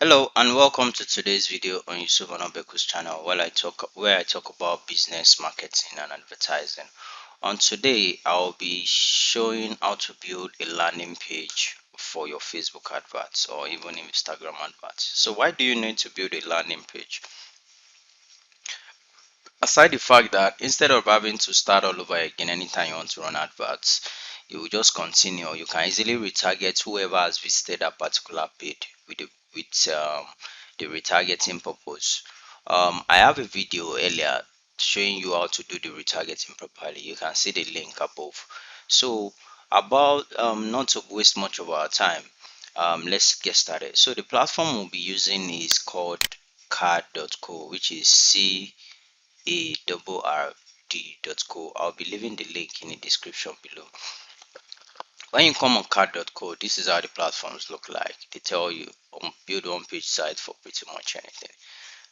Hello and welcome to today's video on Yusuf Onabeku's channel where I talk about business, marketing and advertising. On today, I'll be showing how to build a landing page for your Facebook adverts or even Instagram adverts. So why do you need to build a landing page? Aside the fact that instead of having to start all over again anytime you want to run adverts, you will just continue. You can easily retarget whoever has visited that particular page with the retargeting purpose. I have a video earlier showing you how to do the retargeting properly. You can see the link above. So about not to waste much of our time, let's get started. So the platform we'll be using is called card.co, which is CARRD.co. I'll be leaving the link in the description below. When you come on card.co, this is how the platforms look like. They tell you build one page site for pretty much anything.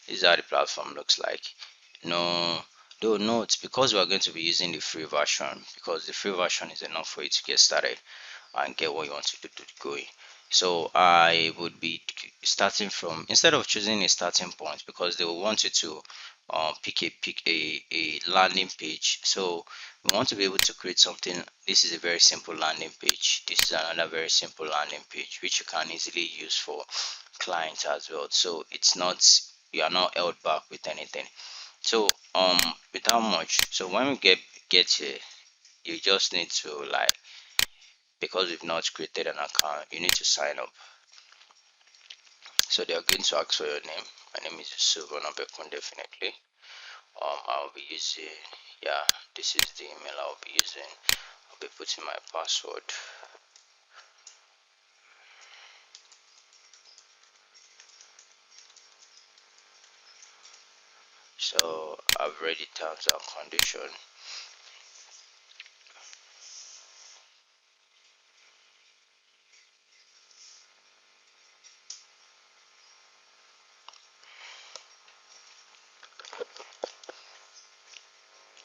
This is how the platform looks like. No, though note, because we are going to be using the free version, because the free version is enough for you to get started and get what you want to do to going. So I would be starting from, instead of choosing a starting point, because they will want you to pick a landing page. So we want to be able to create something. This is a very simple landing page. This is another very simple landing page which you can easily use for clients as well. So it's not, you are not held back with anything. So without much, so when we get here, you just need to, like, because we've not created an account, you need to sign up. So they are going to ask for your name. My name is Yusuf Onabekun, definitely. I'll be using, yeah, this is the email I'll be using. I'll be putting my password. So I've read the terms and condition.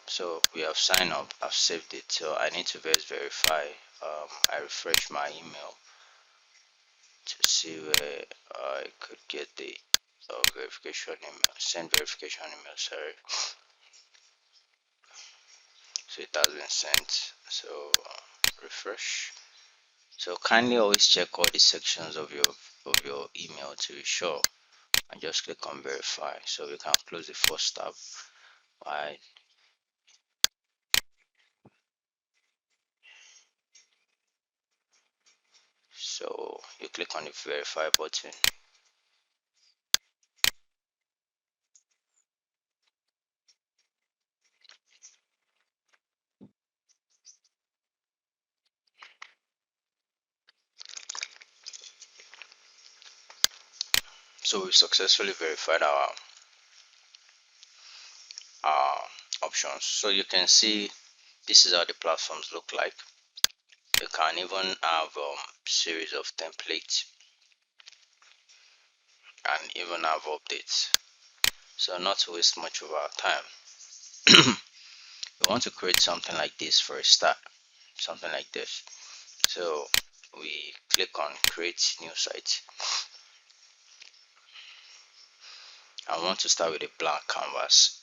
So we have signed up. I've saved it. So I need to verify. I refresh my email to see where I could get the verification email, send verification email. Sorry. So it has been sent. So refresh. So kindly always check all the sections of your email to be sure, and just click on verify. So we can close the first tab. Right. So you click on the verify button. So we successfully verified our options. So you can see this is how the platforms look like. You can even have series of templates and even have updates. So not to waste much of our time, we want to create something like this for a start. Something like this. So we click on create new site. I want to start with a blank canvas.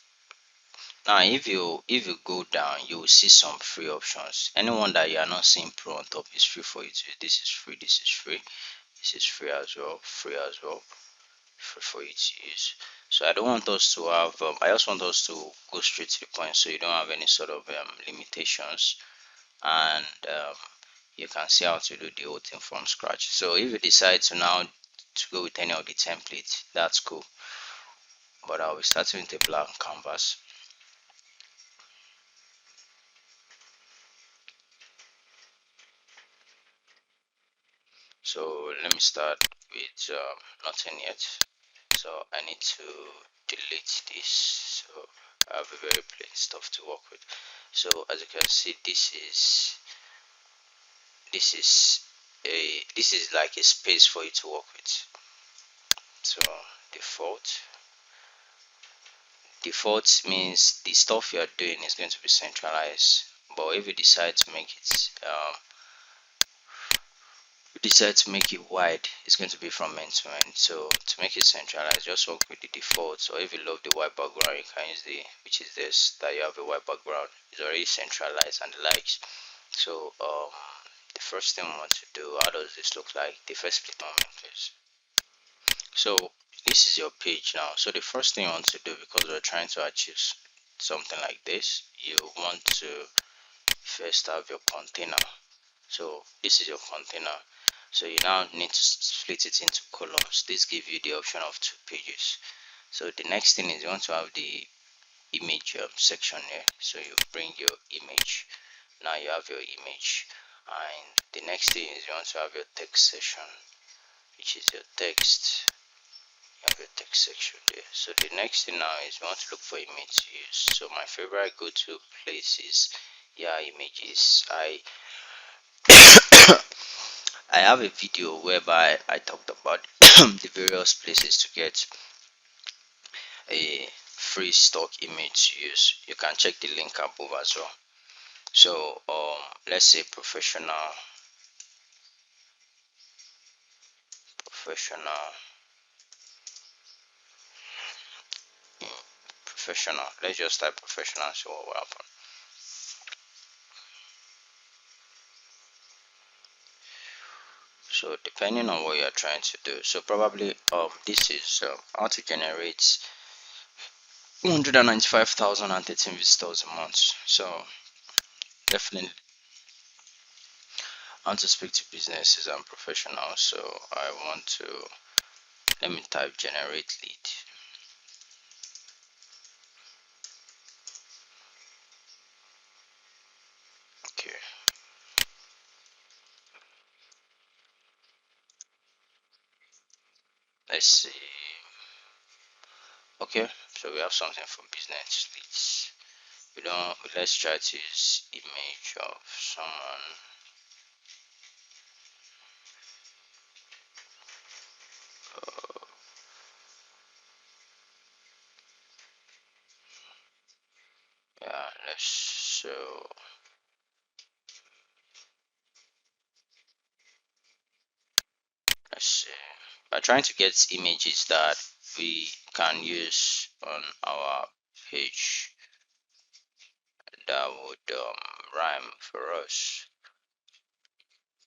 Now if you go down, you will see some free options. Anyone that you are not seeing pro on top is free for you to. This is free, this is free, this is free as well, free for you to use. So I don't want us to have I just want us to go straight to the point, so you don't have any sort of limitations, and you can see how to do the whole thing from scratch. So if you decide to now to go with any of the templates, that's cool, but I'll be starting with a blank canvas. So let me start with nothing yet. So I need to delete this. So I have a very plain stuff to work with. So as you can see, this is like a space for you to work with. So default default means the stuff you are doing is going to be centralized, but if you decide to make it decide to make it wide, it's going to be from end to end. So to make it centralized, just work with the defaults. Or if you love the white background, you can use the, which is this, that you have a white background, it's already centralized and the likes. So the first thing we want to do, how does this look like? The first split moment, please. So this is your page now. So the first thing you want to do, because we're trying to achieve something like this, you want to first have your container. So this is your container. So you now need to split it into columns. This gives you the option of 2 pages. So the next thing is you want to have the image section here. So you bring your image. Now you have your image. And the next thing is you want to have your text section, which is your text. You have your text section there. So the next thing now is you want to look for image to use. So my favorite go-to place is, yeah, images. I have a video whereby I talked about the various places to get a free stock image to use. You can check the link above as well. So let's say professional professional, let's just type professional and see what will happen. So depending on what you're trying to do, so probably this is how to generate 195,013 visitors a month. So definitely I want to speak to businesses and professionals. So I want to, let me type generate lead. Okay, let's see. Okay, so we have something for business leads. We don't, let's try to use image of someone. Yeah, let's see. We're trying to get images that we can use on our page that would rhyme for us.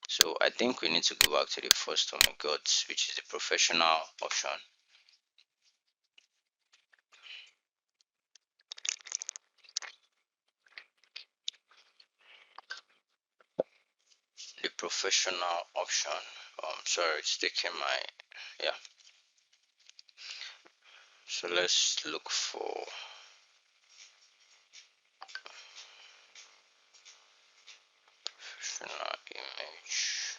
So I think we need to go back to the first one we got, which is the professional option. The professional option. Sorry, it's taking my, yeah. So let's look for professional image.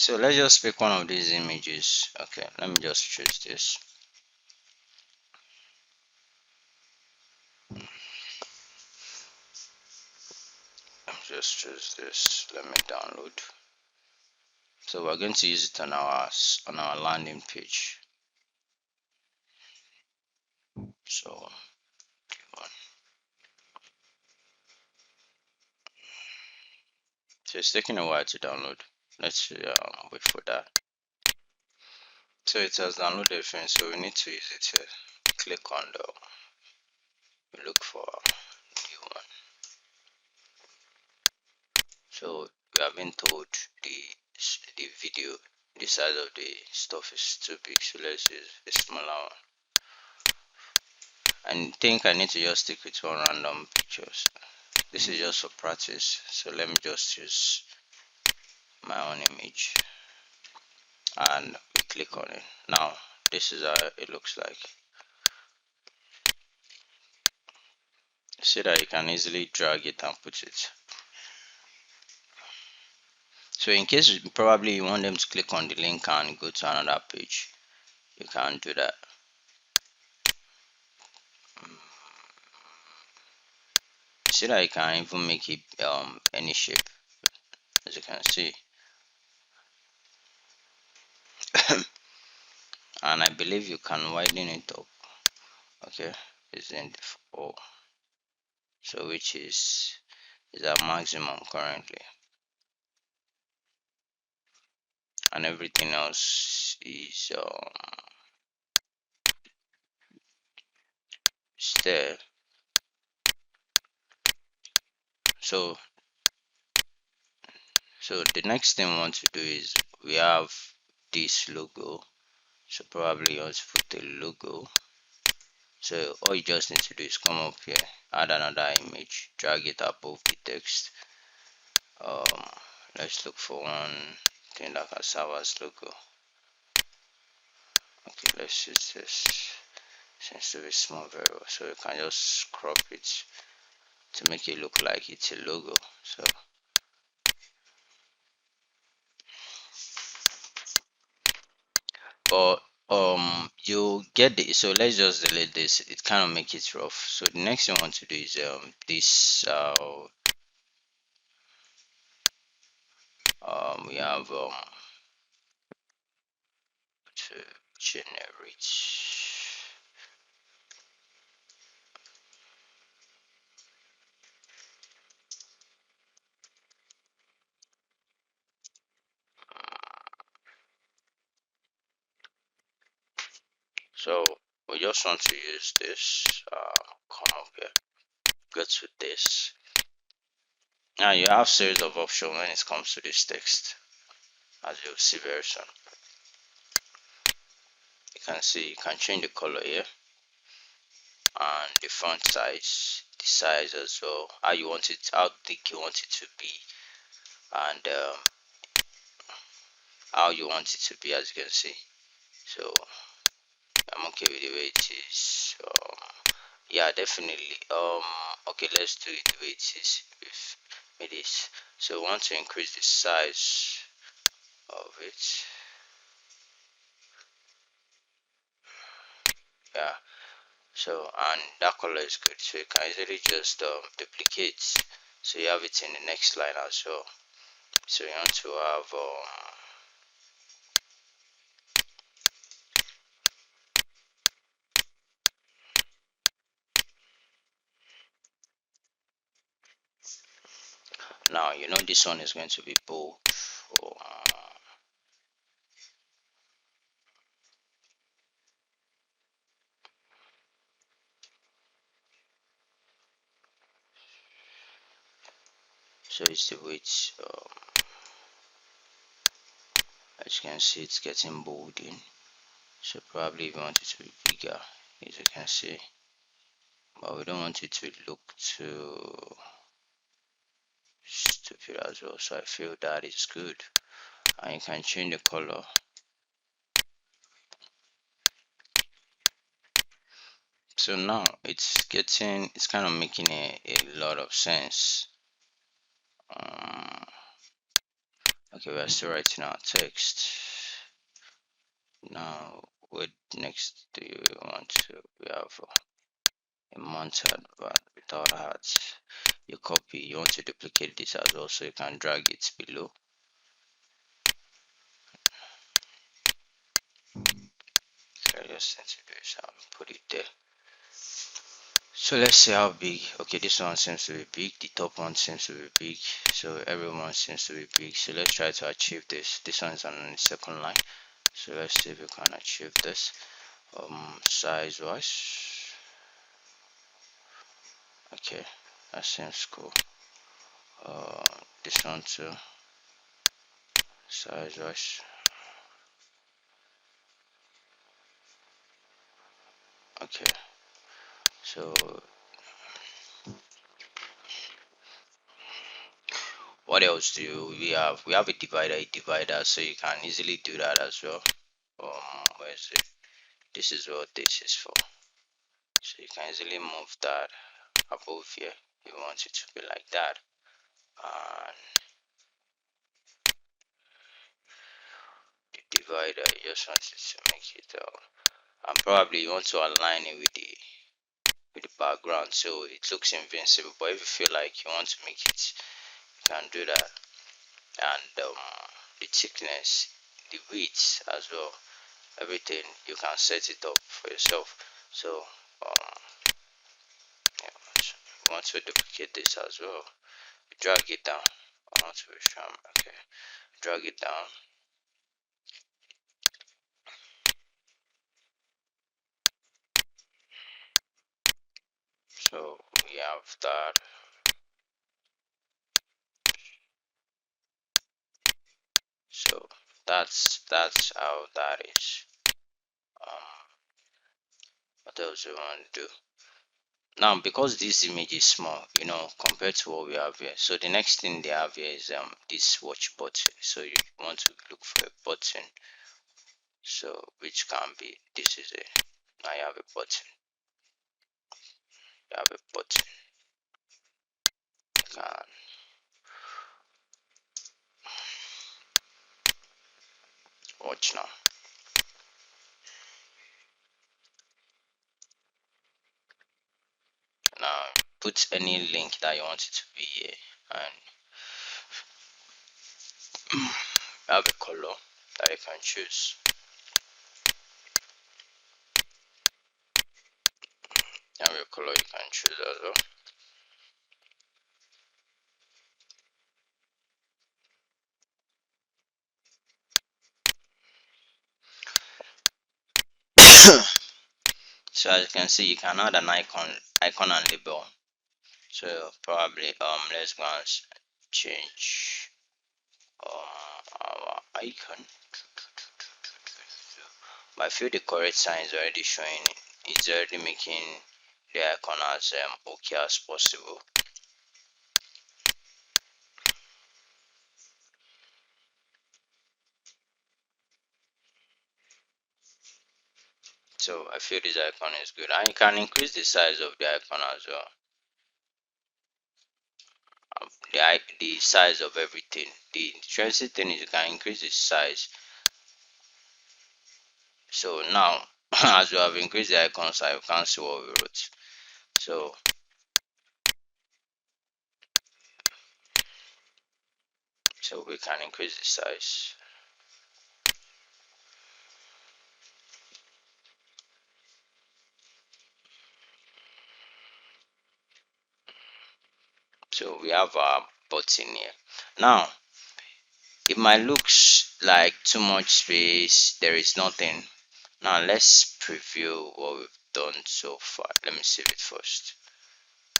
So let's just pick one of these images. Okay, let me just choose this. Let me just choose this. Let me download. So we're going to use it on our landing page. So it's taking a while to download. Let's wait for that. So it has downloaded, friends. So we need to use it here. Click on the, look for new one. So we have been told the video, the size of the stuff is too big. So let's use a smaller one. I think I need to just stick with one random pictures. This is just for practice. So let me just use my own image and we click on it. Now this is how it looks like. See that you can easily drag it and put it. So in case probably you want them to click on the link and go to another page, you can do that. See that you can even make it any shape, as you can see. and I believe you can widen it up. Okay, is in the 4, so which is our maximum currently, and everything else is there. So the next thing we want to do is we have this logo. So probably you want to put the logo. So all you just need to do is come up here, add another image, drag it above the text. um let's look for one thing that can serve as logo. Okay, let's use this. Seems to be small very well, so you can just crop it to make it look like it's a logo. So but you get the, so let's just delete this, it kind of make it rough. So the next thing I want to do is this we have to generate. So we just want to use this. Come up here, go to this. Now you have series of options when it comes to this text, as you'll see very soon. You can see you can change the color here, and the font size, the size as well, how you want it, how thick you want it to be, and how you want it to be, as you can see. So I'm okay with the way it is. Yeah, definitely. Okay, let's do it the way it is with this. So we want to increase the size of it. Yeah, so and that color is good, so you can easily just duplicate, so you have it in the next line as well. So you want to have now you know this one is going to be bold. So it's the width. As you can see, it's getting bold in. So probably if you want it to be bigger, as you can see, but we don't want it to look too stupid as well. So I feel that is good, and you can change the color. So now it's kind of making a lot of sense. Okay, we are still writing our text. Now what next do you want to, we have a mounted but without hats. You copy, you want to duplicate this as well, so you can drag it below. So I just need to do this, I'll put it there. So let's see how big. Okay, this one seems to be big, the top one seems to be big, so everyone seems to be big. So let's try to achieve this. This one is on the second line, so let's see if we can achieve this. Size wise, okay, that seems cool. This one too, size wise, okay. So what else do we have a divider, so you can easily do that as well. Where is it? This is what this is for, so you can easily move that above here if you want it to be like that. And the divider, you just want it to make it and probably you want to align it with the background so it looks invincible, but if you feel like you want to make it, you can do that. And the thickness, the width as well, everything. You can set it up for yourself. So yeah, so you want to duplicate this as well. Drag it down. I want to be sure. Okay, drag it down. So we have that. So that's how that is. Um, what else we want to do? Now, because this image is small, compared to what we have here, so the next thing they have here is this watch button. So you want to look for a button, so which can be, this is it. Now you have a button. You have a button. You can watch now. Now put any link that you want it to be here, and you have a color that you can choose. You have a color you can choose as well. So as you can see, you can add an icon and label. So probably let's go and change our icon. But I feel the correct sign is already showing. It's already making the icon as okay as possible. So I feel this icon is good, and you can increase the size of the icon as well. The size of everything. The interesting thing is you can increase the size. So now, as we have increased the icon size, you can see what we wrote. So we can increase the size. So we have our button here. Now it might looks like too much space, there is nothing. Now let's preview what we've done so far. Let me save it first.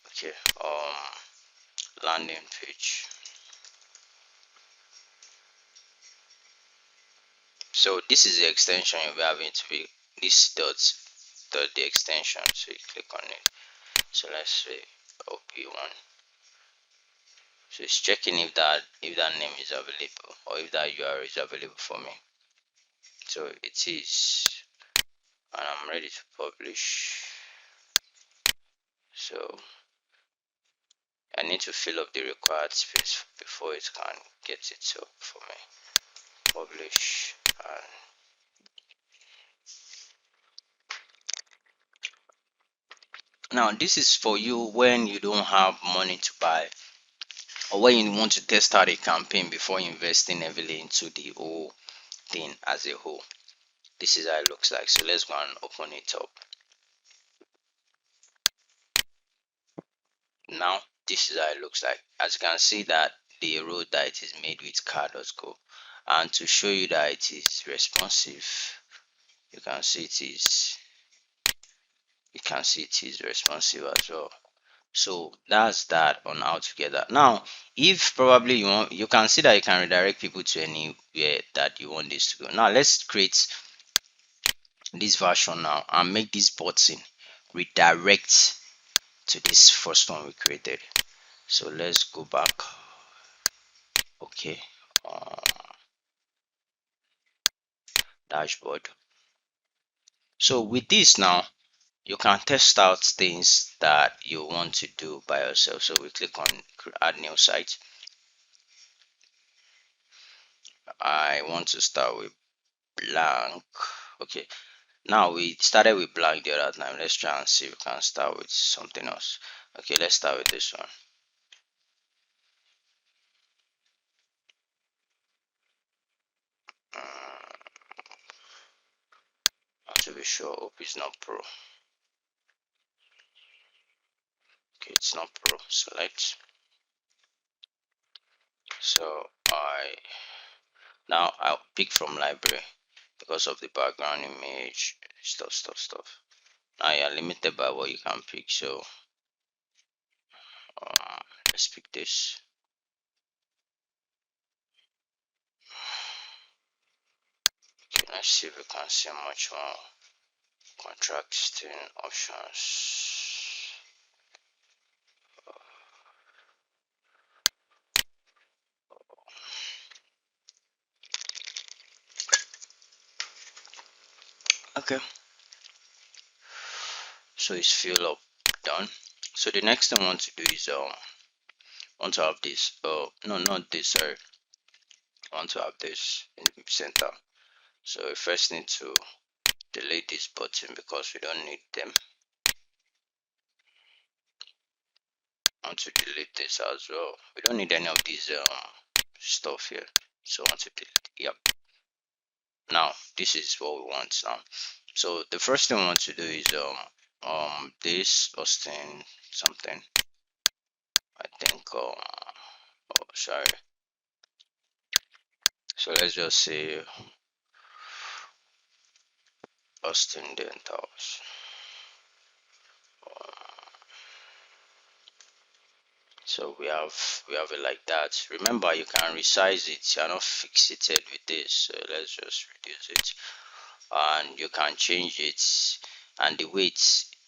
Okay, landing page. So this is the extension you'll be having to be this dot the extension. So you click on it. So let's say op1. So it's checking if that name is available, or if that URL is available for me. So it is, and I'm ready to publish. So I need to fill up the required space before it can get it up for me. Publish. And now this is for you when you don't have money to buy, or when you want to test out a campaign before investing heavily into the whole thing as a whole. This is how it looks like. So let's go and open it up. Now this is how it looks like. As you can see that the road that it is made with car.co, and to show you that it is responsive, you can see it is responsive as well. So that's that on how to get that. Now if probably you can see that you can redirect people to anywhere that you want this to go. Now let's create this version now and make this button redirect to this first one we created. So let's go back. Okay, dashboard. So with this now, you can test out things that you want to do by yourself. So we click on add new site. I want to start with blank. Okay, now we started with blank the other time. Let's try and see if we can start with something else. Okay, let's start with this one. to be sure. Hope it's not pro. Okay, it's not pro. Select. So I'll pick from library because of the background image stuff. Now you're limited by what you can pick. So let's pick this. Okay, let's see if we can see much more contrasting options. Okay, so it's fill up, done. So the next thing I want to do is want to have this. Oh no, not this. Sorry, I want to have this in the center. So we first need to delete this button because we don't need them. I want to delete this as well. We don't need any of these stuff here. So I want to delete. Yep. Now this is what we want now. So the first thing I want to do is this Austin something. I think oh sorry. So let's just say Austin Dentals. So we have it like that. Remember, you can resize it. You're not fixated with this. So let's just reduce it, and you can change it. And the weight,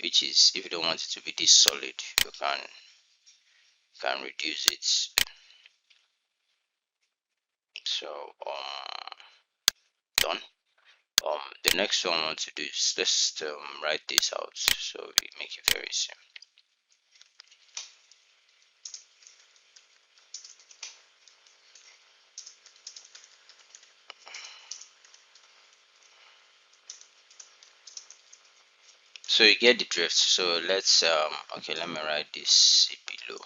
which is if you don't want it to be this solid, you can reduce it. So done. The next one I want to do is let's write this out so we make it very simple. So you get the drift. So let's okay, let me write this below.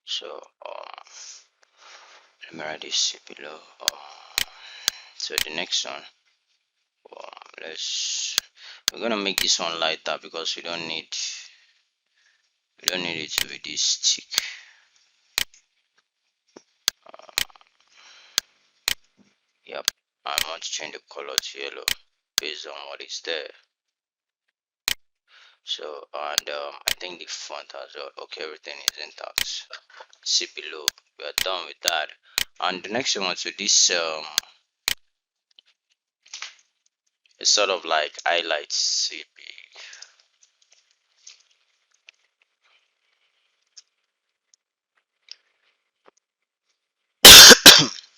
So let me write this below. So the next one, we're gonna make this one lighter because we don't need it to be this thick. Yep, I want to change the color to yellow based on what is there. So and I think the font as well. Okay, everything is intact. See below. We are done with that. And the next one, so this is sort of like highlights CP.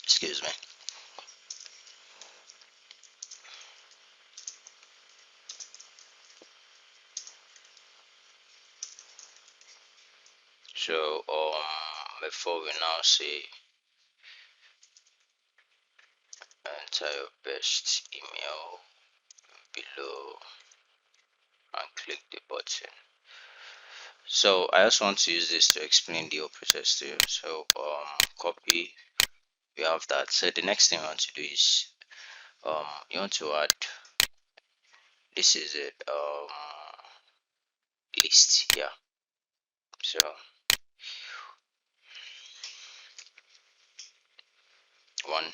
Excuse me. So before we now say enter your best email below and click the button. So I also want to use this to explain the whole process to you. So copy, we have that. So the next thing I want to do is you want to add, this is it, list, yeah. So one,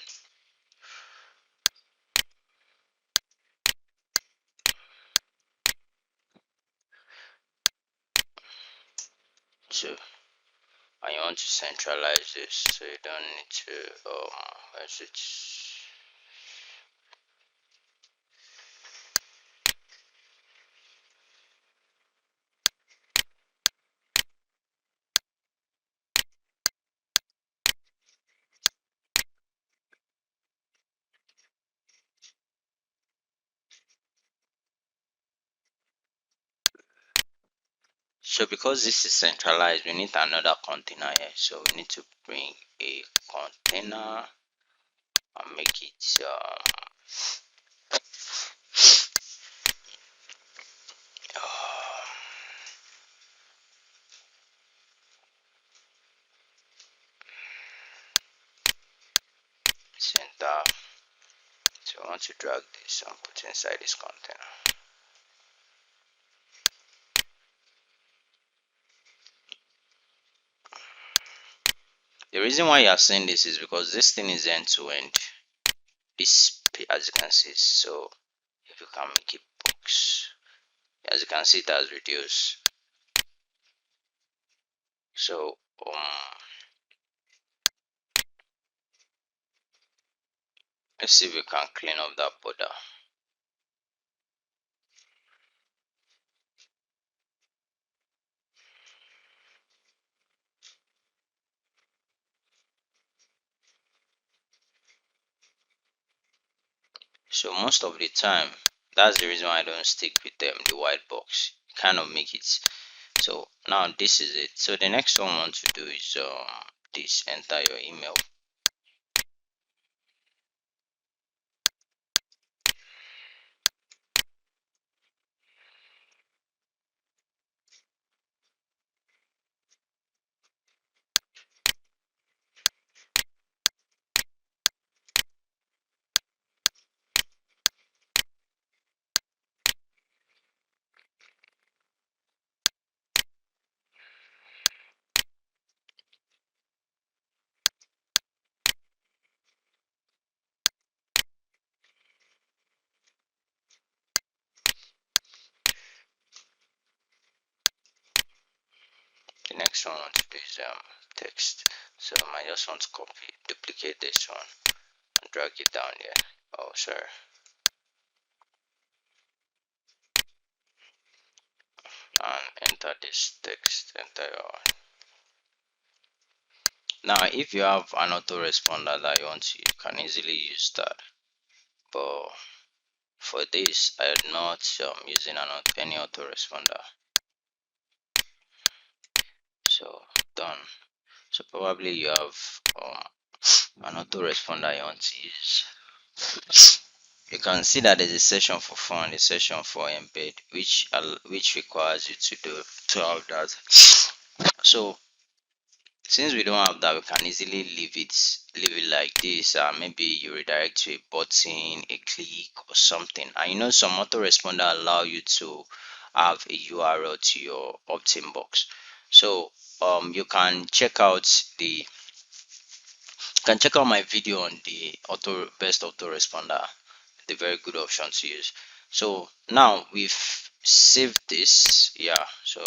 two, and you want to centralize this so you don't need to where's it, so because this is centralized we need another container here, so we need to bring a container and make it center. So I want want to drag this and put inside this container. The reason why you are seeing this is because this thing is end to end. This, as you can see, so if you can make it box, as you can see, it has reduced. So let's see if we can clean up that border. So most of the time, that's the reason why I don't stick with the white box. Kind of make it. So now this is it. So the next one I want to do is this, enter your email. The next one I want to do is text. So I just want to copy, duplicate this one and drag it down here. Oh, sorry. And enter this text, enter your. Now if you have an autoresponder that you want to, you can easily use that, but for this I am not using any autoresponder. So done. So probably you have an autoresponder you want to use. You can see that there's a session for fun, a session for embed, which requires you to have that. So since we don't have that, we can easily leave it like this. Maybe you redirect to a button, a click, or something. And you know, some autoresponder allow you to have a URL to your opt-in box. So you can check out my video on the best autoresponder, the very good option to use. So now we've saved this. Yeah, so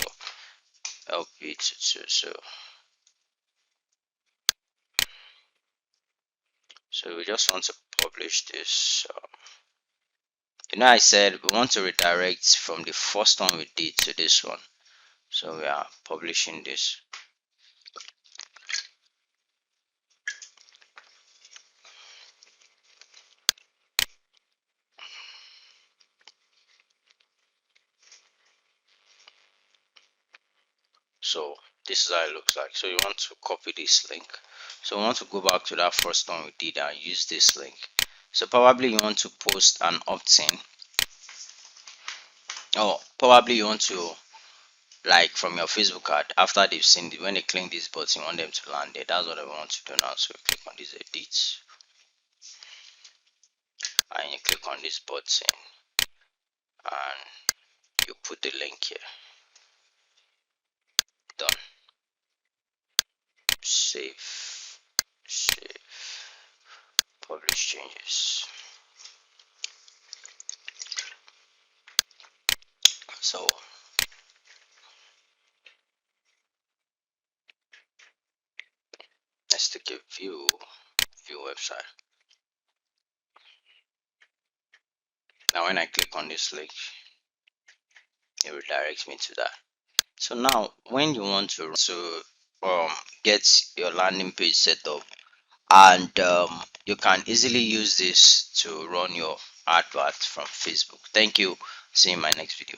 help it. So we just want to publish this. I said we want to redirect from the first one we did to this one. So we are publishing this. So this is how it looks like. So you want to copy this link. So we want to go back to that first one we did and use this link. So probably you want to post an opt-in, or probably you want to, like, from your Facebook ad, after they've seen it, when they click this button, you want them to land there. That's what I want to do now. So click on this edit and you click on this button and you put the link here. Done. Save, publish changes. So let's take a view website. Now when I click on this link, it redirects me to that. So now when you want to get your landing page set up, and you can easily use this to run your advert from Facebook. Thank you. See you in my next video.